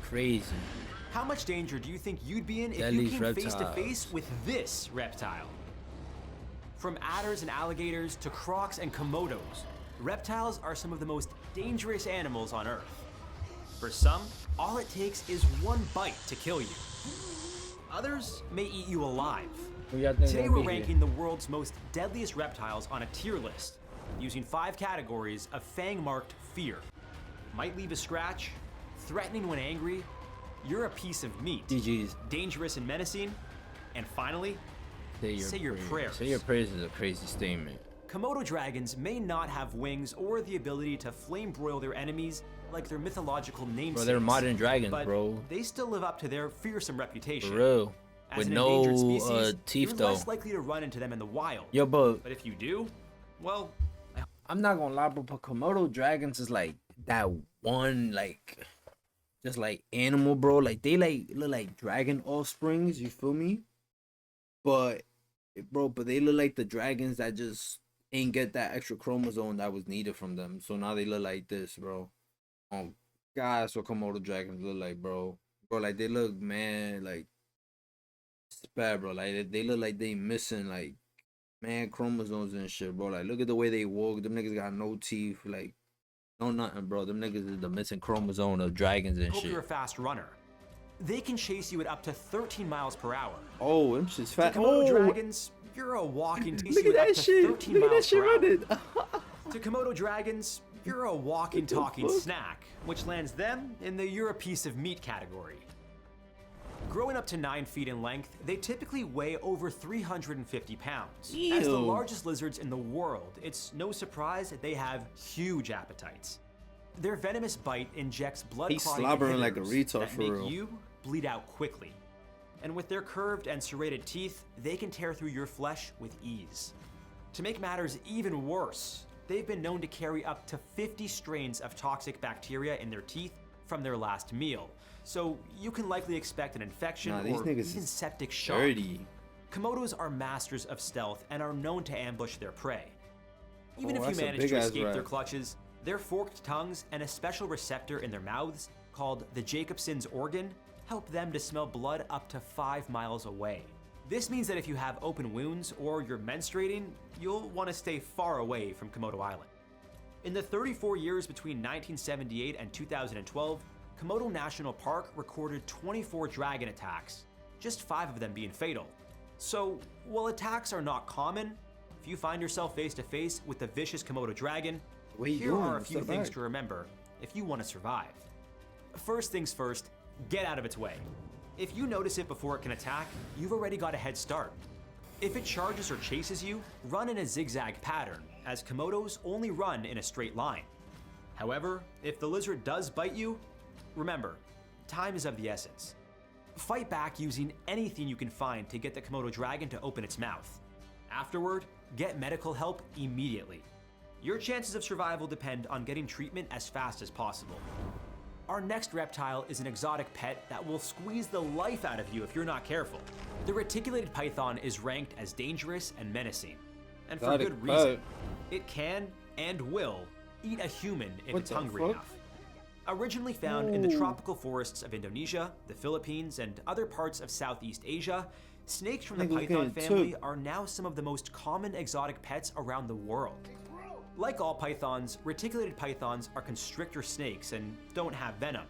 crazy. How much danger do you think you'd be in if you Deadliest came face to reptiles. face with this reptile? From adders and alligators to crocs and komodos, reptiles are some of the most dangerous animals on Earth. For some, all it takes is one bite to kill you. Others may eat you alive. Who y'all think Today gonna we're be here? ranking the world's most deadliest reptiles on a tier list, using 5 categories of fang-marked fear. Might leave a scratch, threatening when angry, you're a piece of meat, GG's. dangerous and menacing, and finally, say your prayers. Say your prayers is a crazy statement. Komodo dragons may not have wings or the ability to flame broil their enemies like their mythological namesakes. Bro, they're modern dragons, but bro. they still live up to their fearsome reputation. For real. As With an no endangered species, teeth, you're though. less likely to run into them in the wild. Yo, but But if you do, well, I'm not gonna lie, but Komodo dragons is like that one, like, just like animal, bro. Like, they like look like dragon offsprings, you feel me? But, bro, they look like the dragons that just ain't get that extra chromosome that was needed from them. So now they look like this, bro. Oh, God, that's what Komodo dragons look like, bro. Bro, like, they look, man, like, it's bad, bro. Like, they look like they missing, like, man, chromosomes and shit, bro. Like, look at the way they walk. Them niggas got no teeth, like, no nothing, bro. Them niggas is the missing chromosome of dragons and hope shit. you're a fast runner. They can chase you at up to 13 miles per hour. Oh, them shit's fat. To Komodo Oh, dragons, you're a walking chase look you at at up that to shit. 13 Look at that miles shit per hour. running. To Komodo dragons, you're a walking, talking fuck? snack, which lands them in the you're a piece of meat category. Growing up to 9 feet in length, they typically weigh over 350 pounds. As the Ew. largest lizards in the world, it's no surprise that they have huge appetites. Their venomous bite injects blood He's clotting slobbering like a inhibitors retard that for make real. you bleed out quickly. And with their curved and serrated teeth, they can tear through your flesh with ease. To make matters even worse, they've been known to carry up to 50 strains of toxic bacteria in their teeth from their last meal. So you can likely expect an infection Nah, these or niggas even is septic shock. dirty. Komodos are masters of stealth and are known to ambush their prey. Even Oh, if you that's a manage to big-ass escape their rat. clutches, their forked tongues and a special receptor in their mouths called the Jacobson's organ help them to smell blood up to 5 miles away. This means that if you have open wounds or you're menstruating, you'll want to stay far away from Komodo Island. In the 34 years between 1978 and 2012, Komodo National Park recorded 24 dragon attacks, just 5 of them being fatal. So, while attacks are not common, if you find yourself face to face with the vicious Komodo dragon, What you here doing? are a few Step things back. to remember if you want to survive. First things first, get out of its way. If you notice it before it can attack, you've already got a head start. If it charges or chases you, run in a zigzag pattern, as Komodos only run in a straight line. However, if the lizard does bite you, remember, time is of the essence. Fight back using anything you can find to get the Komodo dragon to open its mouth. Afterward, get medical help immediately. Your chances of survival depend on getting treatment as fast as possible. Our next reptile is an exotic pet that will squeeze the life out of you if you're not careful. The reticulated python is ranked as dangerous and menacing. And for Exotic good reason. pet? It can and will eat a human if What it's the hungry fuck? enough. Originally found in the Ooh. tropical forests of Indonesia, the Philippines, and other parts of Southeast Asia, snakes from the Niggas python getting family took. are now some of the most common exotic pets around the world. Like all pythons, reticulated pythons are constrictor snakes and don't have venom.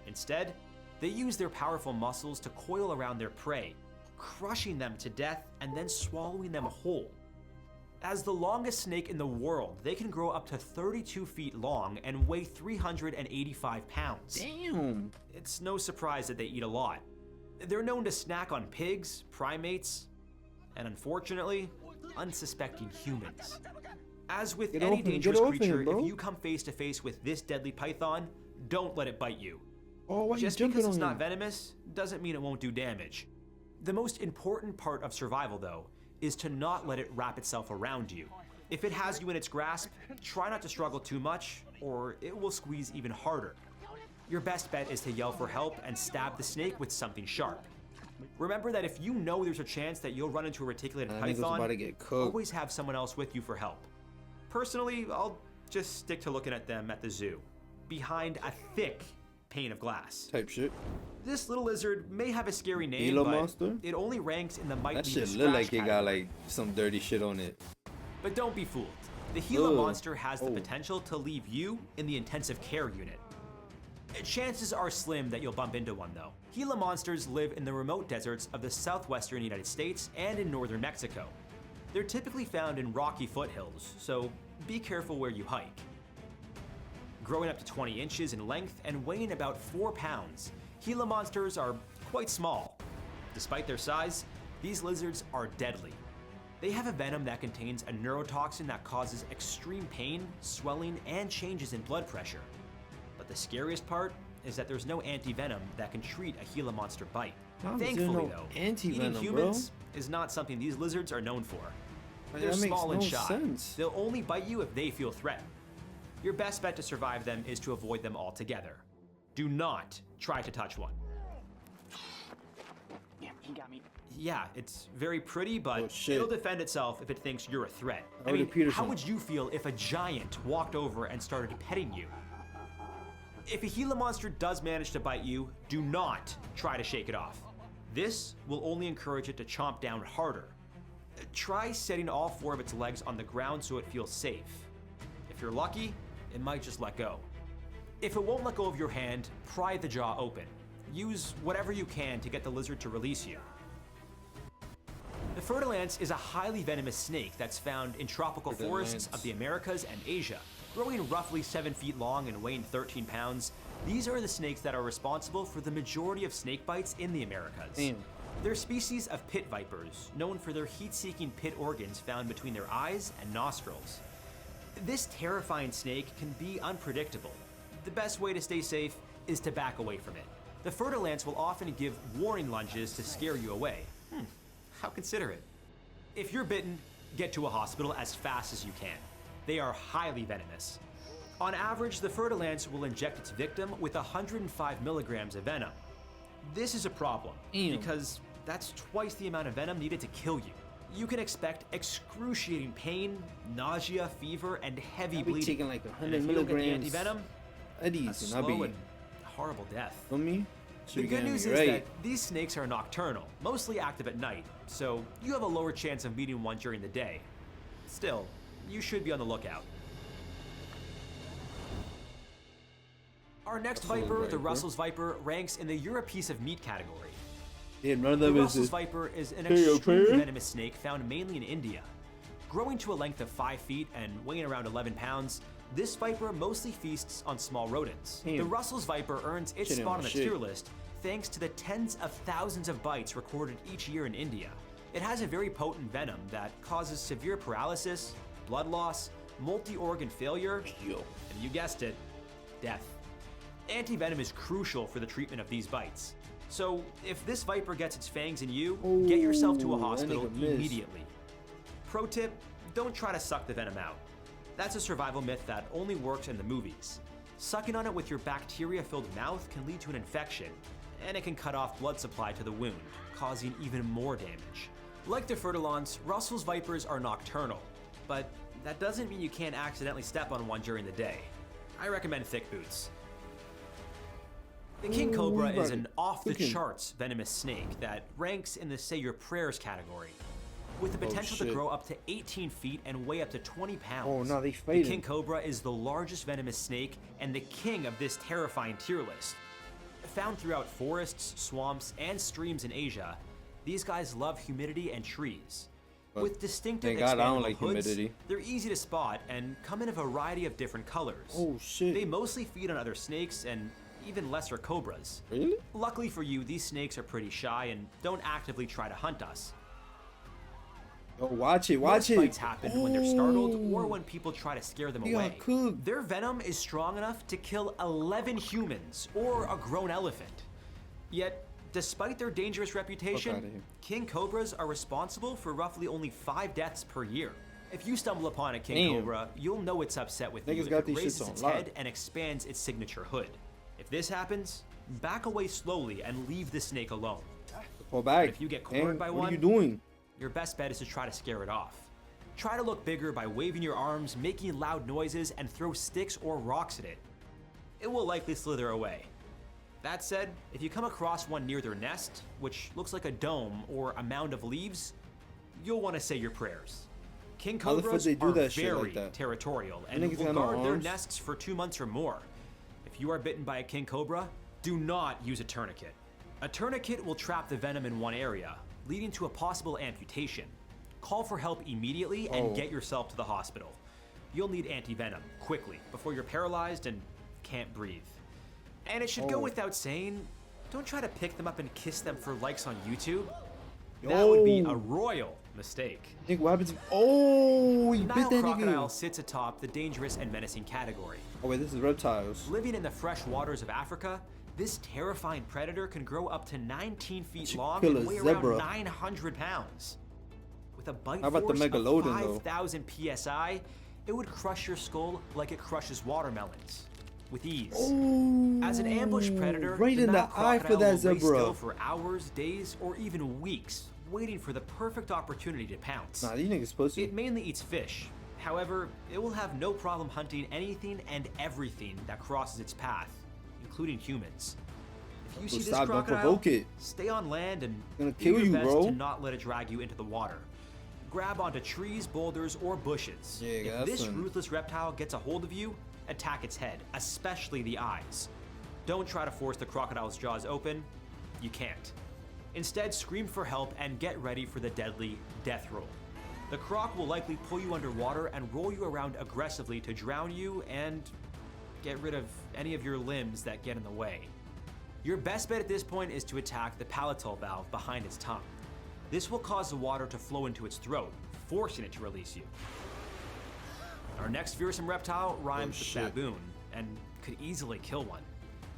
Instead, they use their powerful muscles to coil around their prey, crushing them to death and then swallowing them whole. As the longest snake in the world, they can grow up to 32 feet long and weigh 385 pounds. Damn. It's no surprise that they eat a lot. They're known to snack on pigs, primates, and unfortunately, unsuspecting humans. As with Get any off him, dangerous get off him, creature, bro. if you come face to face with this deadly python, don't let it bite you. Oh, why you Just jumping because on it's not him? venomous doesn't mean it won't do damage. The most important part of survival, though, is to not let it wrap itself around you. If it has you in its grasp, try not to struggle too much, or it will squeeze even harder. Your best bet is to yell for help and stab the snake with something sharp. Remember that if you know there's a chance that you'll run into a reticulated That nigga's about to python, get cooked. always have someone else with you for help. Personally, I'll just stick to looking at them at the zoo, behind a thick pane of glass. Type shit. This little lizard may have a scary name, Gila but monster? it only ranks in the might That leave shit a look like scratch it got category. like some dirty shit on it. But don't be fooled. The Gila Ugh. monster has the Oh. potential to leave you in the intensive care unit. Chances are slim that you'll bump into one though. Gila monsters live in the remote deserts of the southwestern United States and in northern Mexico. They're typically found in rocky foothills, so be careful where you hike. Growing up to 20 inches in length and weighing about 4 pounds, Gila monsters are quite small. Despite their size, these lizards are deadly. They have a venom that contains a neurotoxin that causes extreme pain, swelling, and changes in blood pressure. But the scariest part is that there's no anti-venom that can treat a Gila monster bite. How is there Thankfully no though, anti-venom, eating humans is not something these lizards are known for. Like, They're that makes small and no shy. sense. They'll only bite you if they feel threatened. Your best bet to survive them is to avoid them altogether. Do not try to touch one. Damn, he got me. Yeah, it's very pretty, but Oh, shit. it'll defend itself if it thinks you're a threat. I Already mean, Peterson. how would you feel if a giant walked over and started petting you? If a Gila monster does manage to bite you, do not try to shake it off. This will only encourage it to chomp down harder. Try setting all 4 of its legs on the ground so it feels safe. If you're lucky, it might just let go. If it won't let go of your hand, pry the jaw open. Use whatever you can to get the lizard to release you. The fer-de-lance is a highly venomous snake that's found in tropical forests Fer-de-lance. of the Americas and Asia. Growing roughly 7 feet long and weighing 13 pounds, these are the snakes that are responsible for the majority of snake bites in the Americas. Damn. They're species of pit vipers, known for their heat-seeking pit organs found between their eyes and nostrils. This terrifying snake can be unpredictable. The best way to stay safe is to back away from it. The fer-de-lance will often give warning lunges to scare you away. How considerate. If you're bitten, get to a hospital as fast as you can. They are highly venomous. On average, the fer-de-lance will inject its victim with 105 milligrams of venom. This is a problem Damn. because that's twice the amount of venom needed to kill you. You can expect excruciating pain, nausea, fever, and heavy I'll be bleeding. taking like And 100 if you don't get the milligrams anti-venom, a Eddies, and I'll slow be, and horrible death. feel me? The Should've good gotten news me is right. that these snakes are nocturnal, mostly active at night, so you have a lower chance of meeting one during the day. Still, you should be on the lookout. Our next viper, the viper. Russell's viper, ranks in the You're a Piece of Meat category. Yeah, none of The them is Russell's this. viper is an Hey, you extremely okay? venomous snake found mainly in India. Growing to a length of 5 feet and weighing around 11 pounds, this viper mostly feasts on small rodents. Damn. The Russell's viper earns its Shit ain't spot my on the shit. tier list thanks to the tens of thousands of bites recorded each year in India. It has a very potent venom that causes severe paralysis, blood loss, multi-organ failure, Yo. and you guessed it, death. Anti-venom is crucial for the treatment of these bites. So, if this viper gets its fangs in you, get yourself to a Ooh, that hospital nigga missed. immediately. Pro tip, don't try to suck the venom out. That's a survival myth that only works in the movies. Sucking on it with your bacteria-filled mouth can lead to an infection, and it can cut off blood supply to the wound, causing even more damage. Like the fer-de-lance, Russell's vipers are nocturnal, but that doesn't mean you can't accidentally step on one during the day. I recommend thick boots. The king cobra is an off-the-charts venomous snake that ranks in the say your prayers category, with the potential to shit. grow up to 18 feet and weigh up to 20 pounds. Oh, no, they The fighting. king cobra is the largest venomous snake and the king of this terrifying tier list. Found throughout forests, swamps, and streams in Asia, these guys love humidity and trees. But With distinctive thank God I don't expandable like hoods, humidity. they're easy to spot and come in a variety of different colors. Oh shit. They mostly feed on other snakes and even lesser cobras. Really? Luckily for you, these snakes are pretty shy and don't actively try to hunt us. Oh, watch it, Most watch it. bites happen when they're startled or Oh. when people try to scare them They got away. cooked. Their venom is strong enough to kill 11 humans or a grown elephant. Yet, despite their dangerous outta reputation, here. king cobras are responsible for roughly only 5 deaths per year. If you stumble upon a king Damn. cobra, you'll know it's upset with Niggas you if got it these shits raises on its lock. head and expands its signature hood. If this happens, back away slowly and leave the snake alone. Pull back. if you get cornered Damn, by what one- are you doing? Your best bet is to try to scare it off. Try to look bigger by waving your arms, making loud noises, and throw sticks or rocks at it. It will likely slither away. That said, if you come across one near their nest, which looks like a dome or a mound of leaves, you'll want to say your prayers. King How the fuck cobras they do are that shit very like that? territorial and Niggas will got no guard their arms? nests for 2 months or more. If you are bitten by a king cobra, do not use a tourniquet. A tourniquet will trap the venom in one area, leading to a possible amputation. Call for help immediately and get yourself to the hospital. You'll need anti-venom quickly before you're paralyzed and can't breathe. And it should go without saying, don't try to pick them up and kiss them for likes on YouTube. That would be a royal mistake. Nigga, what happens? Oh, you The bit Nile that crocodile nigga. sits atop the dangerous and menacing category. Oh wait, this is reptiles. Living in the fresh waters of Africa, this terrifying predator can grow up to 19 feet long kill and a weigh zebra. around 900 pounds. With a bite How about the force of megalodon, though? 5,000 psi, it would crush your skull like it crushes watermelons. With ease. As an ambush predator, right the in Nile the eye for crocodile that will lay zebra. still for hours, days, or even weeks, waiting for the perfect opportunity to pounce. Nah, these niggas pussy. It mainly eats fish. However, it will have no problem hunting anything and everything that crosses its path, including humans. If you see this stop, don't crocodile, provoke it. stay on land and Gonna do kill your you, best bro. to not let it drag you into the water. Grab onto trees, boulders, or bushes. Yeah, If that's this some- ruthless reptile gets a hold of you, attack its head, especially the eyes. Don't try to force the crocodile's jaws open. You can't. Instead, scream for help and get ready for the deadly death roll. The croc will likely pull you underwater and roll you around aggressively to drown you and get rid of any of your limbs that get in the way. Your best bet at this point is to attack the palatal valve behind its tongue. This will cause the water to flow into its throat, forcing it to release you. Our next fearsome reptile rhymes with shit. baboon and could easily kill one.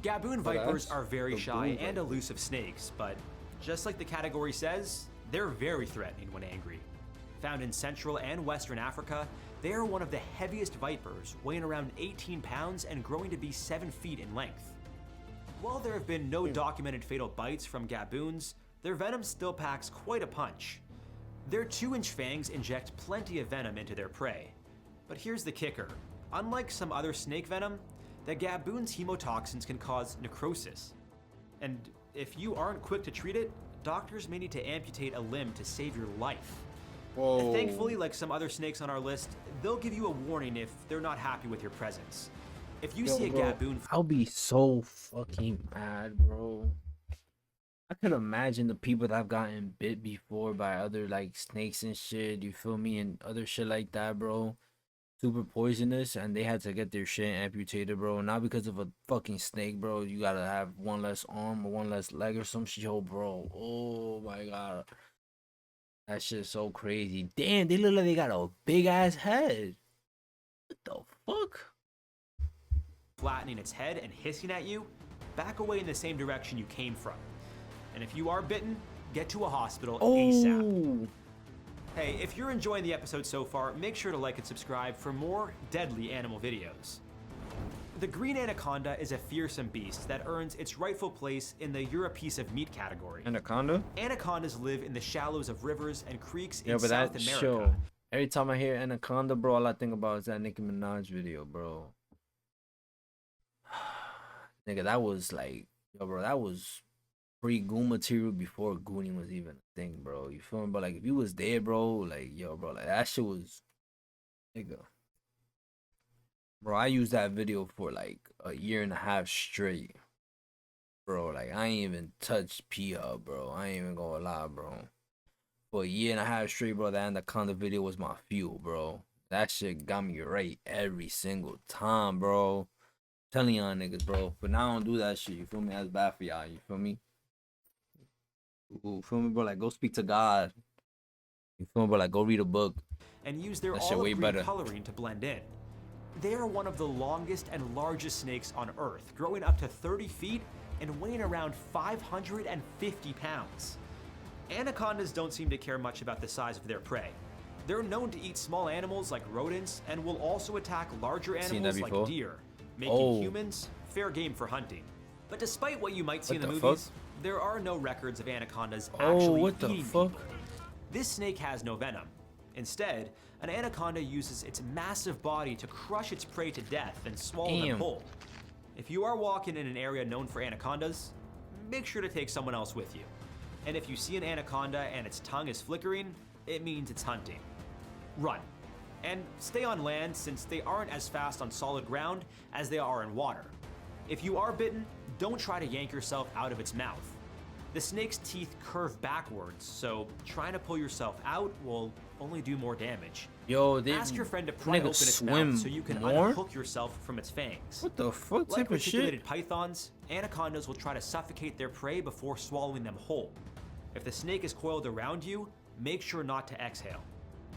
Gaboon vipers that's are very shy baboon and vipers. elusive snakes, but just like the category says, they're very threatening when angry. Found in Central and Western Africa, they are one of the heaviest vipers, weighing around 18 pounds and growing to be 7 feet in length. While there have been no documented fatal bites from gaboons, their venom still packs quite a punch. Their 2-inch fangs inject plenty of venom into their prey. But here's the kicker. Unlike some other snake venom, the gaboon's hemotoxins can cause necrosis. And if you aren't quick to treat it, doctors may need to amputate a limb to save your life. Whoa. Thankfully, like some other snakes on our list, they'll give you a warning if they're not happy with your presence. If you see a bro, gaboon I'll be so fucking mad, bro. I could imagine the people that have gotten bit before by other like snakes and shit, you feel me, and other shit like that, bro. Super poisonous, and they had to get their shit amputated, bro. Not because of a fucking snake, bro. You gotta have one less arm or one less leg or some shit, bro. Oh my god. That shit's so crazy. Damn, they look like they got a big ass head. What the fuck? flattening its head and hissing at you, back away in the same direction you came from. And if you are bitten, get to a hospital ASAP. Hey, if you're enjoying the episode so far, make sure to like and subscribe for more deadly animal videos. The green anaconda is a fearsome beast that earns its rightful place in the you're a piece of meat category. Anaconda? Anacondas live in the shallows of rivers and creeks in Yeah, but South that America. show. Every time I hear anaconda, bro, all I think about is that Nicki Minaj video, bro. Nigga, that was like, yo, bro, that was pre-goon material before gooning was even a thing, bro. You feel me? But like, if you was there, bro, like, yo, bro, like that shit was, nigga. Bro, I used that video for like a year and a half straight. Bro, like, I ain't even touched P-Hub, bro. I ain't even gonna lie, bro. For a year and a half straight, bro, that anaconda video was my fuel, bro. That shit got me right every single time, bro. Telling y'all niggas, bro. But now I don't do that shit, you feel me? That's bad for y'all, you feel me? Ooh, feel me, bro? Like, go speak to God. You feel me, bro? Like, go read a book. And use their That shit olive way green better. coloring to blend in. They are one of the longest and largest snakes on Earth, growing up to 30 feet and weighing around 550 pounds. Anacondas don't seem to care much about the size of their prey. They're known to eat small animals like rodents and will also attack larger Seen that animals like before? deer, making Oh. humans fair game for hunting. But despite what you might see What in the the fuck? movies, there are no records of anacondas Oh, actually what the eating fuck? people. This snake has no venom. Instead, an anaconda uses its massive body to crush its prey to death and swallow them Damn. whole. If you are walking in an area known for anacondas, make sure to take someone else with you. And if you see an anaconda and its tongue is flickering, it means it's hunting. Run. And stay on land since they aren't as fast on solid ground as they are in water. If you are bitten, don't try to yank yourself out of its mouth. The snake's teeth curve backwards, so trying to pull yourself out will only do more damage. Yo, Ask your friend to pry open its mouth so you can unhook yourself from its fangs. What the fuck Like type of shit? reticulated pythons, anacondas will try to suffocate their prey before swallowing them whole. If the snake is coiled around you, make sure not to exhale.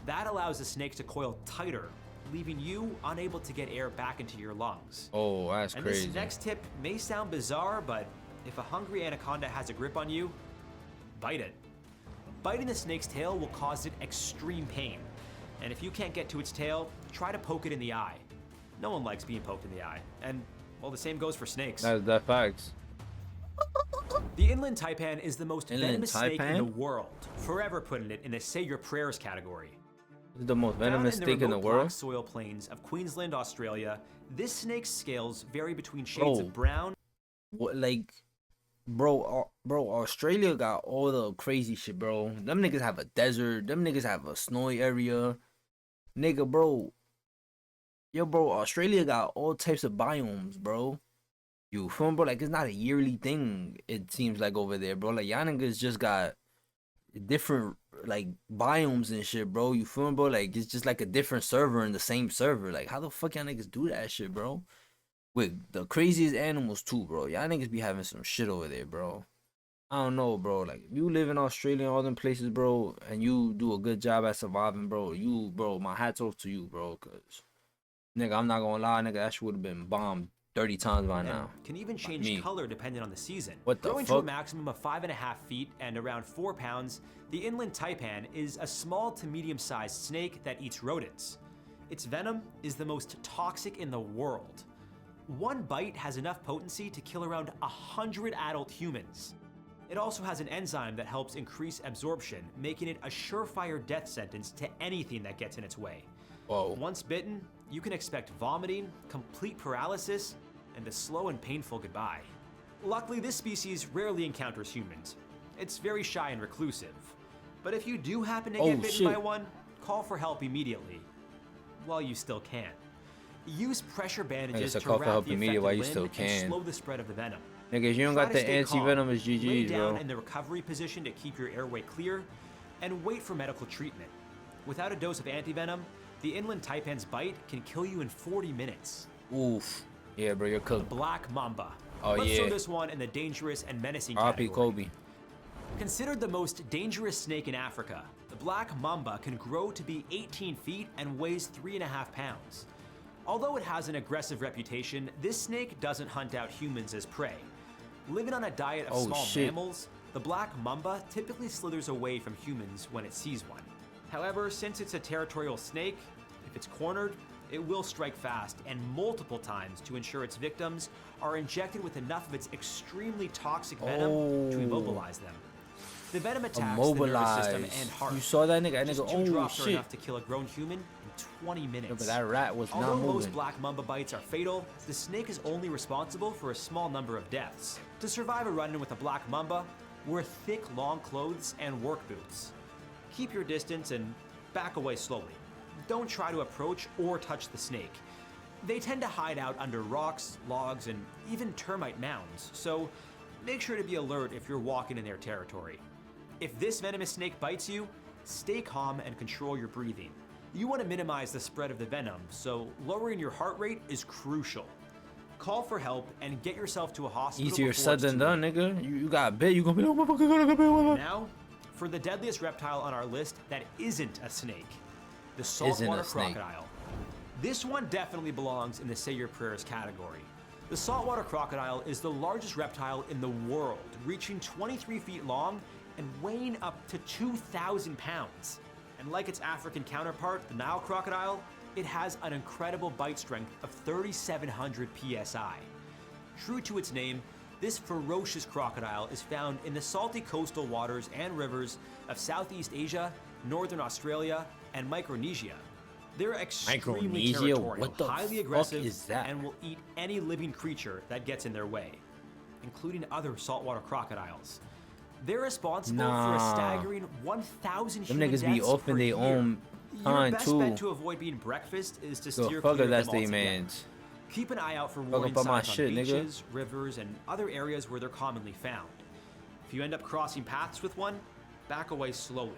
That allows the snake to coil tighter, leaving you unable to get air back into your lungs. Oh, that's And crazy. this next tip may sound bizarre, but if a hungry anaconda has a grip on you, bite it. Biting the snake's tail will cause it extreme pain. And if you can't get to its tail, try to poke it in the eye. No one likes being poked in the eye. And, well, the same goes for snakes. That facts. The inland taipan is the most Inland venomous snake in the taipan? world, forever putting it in the say your prayers category. This is the most venomous Found snake in the remote black world. soil plains of Queensland, Australia, this snake's scales vary between shades Bro. of brown. What, like, bro, Australia got all the crazy shit, bro. Them niggas have a desert. Them niggas have a snowy area. Nigga, bro. Yo, bro, Australia got all types of biomes, bro. You feel me, bro? Like, it's not a yearly thing, it seems like, over there, bro. Like, y'all niggas just got different, like, biomes and shit, bro. You feel me, bro? Like, it's just like a different server in the same server. Like, how the fuck y'all niggas do that shit, bro? With the craziest animals, too, bro. Y'all niggas be having some shit over there, bro. I don't know, bro. Like, if you live in Australia and all them places, bro, and you do a good job at surviving, bro, bro, my hat's off to you, bro, because, nigga, I'm not gonna lie, nigga, that shit would have been bombed 30 times by now. Can even change me. color depending on the season. What the Growing to a fuck? maximum of 5.5 feet and around 4 pounds, the inland taipan is a small to medium-sized snake that eats rodents. Its venom is the most toxic in the world. One bite has enough potency to kill around 100 adult humans. It also has an enzyme that helps increase absorption, making it a surefire death sentence to anything that gets in its way. Whoa. Once bitten, you can expect vomiting, complete paralysis, and a slow and painful goodbye. Luckily, this species rarely encounters humans. It's very shy and reclusive. But if you do happen to get bitten by one, call for help immediately, while you still can. Use pressure bandages to call for wrap help the immediately affected while you limb still and can. slow the spread of the venom. Nigga, if you don't Try got to the stay calm, anti-venomous lay GGs, down bro. in the recovery position to keep your airway clear, and wait for medical treatment. Without a dose of antivenom, the inland taipan's bite can kill you in 40 minutes. Oof. Yeah, bro, you're cooked. Black mamba. Oh, Let's yeah. throw this one in the dangerous and menacing R.P. category. Kobe. Considered the most dangerous snake in Africa, the black mamba can grow to be 18 feet and weighs 3.5 pounds. Although it has an aggressive reputation, this snake doesn't hunt out humans as prey. Living on a diet of small mammals, the black mamba typically slithers away from humans when it sees one. However, since it's a territorial snake, if it's cornered, it will strike fast and multiple times to ensure its victims are injected with enough of its extremely toxic venom to immobilize them. The venom attacks the nervous system and heart. You saw that nigga? Just Nigga, 2 oh drops are shit. enough to kill a grown human in 20 minutes. Yeah, but that rat was Although not most moving. black mamba bites are fatal, the snake is only responsible for a small number of deaths. To survive a run-in with a black mamba, wear thick, long clothes and work boots. Keep your distance and back away slowly. Don't try to approach or touch the snake. They tend to hide out under rocks, logs, and even termite mounds, so make sure to be alert if you're walking in their territory. If this venomous snake bites you, stay calm and control your breathing. You want to minimize the spread of the venom, so lowering your heart rate is crucial. Call for help and get yourself to a hospital. Easier before said it's than too done, late. nigga. You got bit, you gonna be like, oh, motherfucker, gonna get bit. Now, for the deadliest reptile on our list that isn't a snake, the Isn't saltwater a snake. crocodile. This one definitely belongs in the say your prayers category. The saltwater crocodile is the largest reptile in the world, reaching 23 feet long and weighing up to 2,000 pounds. And like its African counterpart, the Nile crocodile, it has an incredible bite strength of 3,700 psi. True to its name, this ferocious crocodile is found in the salty coastal waters and rivers of Southeast Asia, Northern Australia, and Micronesia. They're extremely Micronesia? territorial, What the highly fuck aggressive, is that? and will eat any living creature that gets in their way, including other saltwater crocodiles. They're responsible for a Nah. staggering 1,000 Them human niggas be deaths off in per their year. own Your kind best too. bet to avoid being breakfast is to Go steer fuck clear it, of that's them they altogether. mans. Keep an eye out for Fuck warning up on my signs on shit, nigga. beaches, rivers, and other areas where they're commonly found. If you end up crossing paths with one, back away slowly.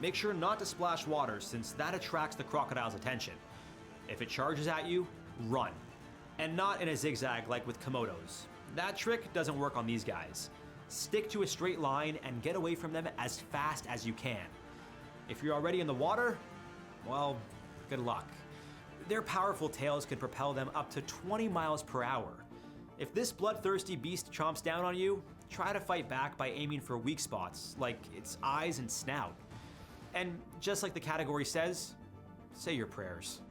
Make sure not to splash water since that attracts the crocodile's attention. If it charges at you, run. And not in a zigzag like with Komodos. That trick doesn't work on these guys. Stick to a straight line and get away from them as fast as you can. If you're already in the water, well, good luck. Their powerful tails can propel them up to 20 miles per hour. If this bloodthirsty beast chomps down on you, try to fight back by aiming for weak spots, like its eyes and snout. And just like the category says, say your prayers.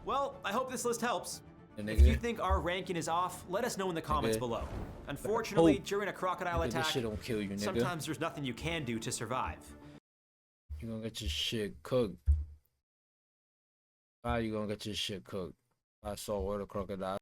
Well, I hope this list helps. If you think our ranking is off, let us know in the comments below. Unfortunately, during a crocodile This attack, shit don't kill you, nigga. sometimes there's nothing you can do to survive. You gonna get your shit cooked. How you gonna get your shit cooked? By saltwater crocodile.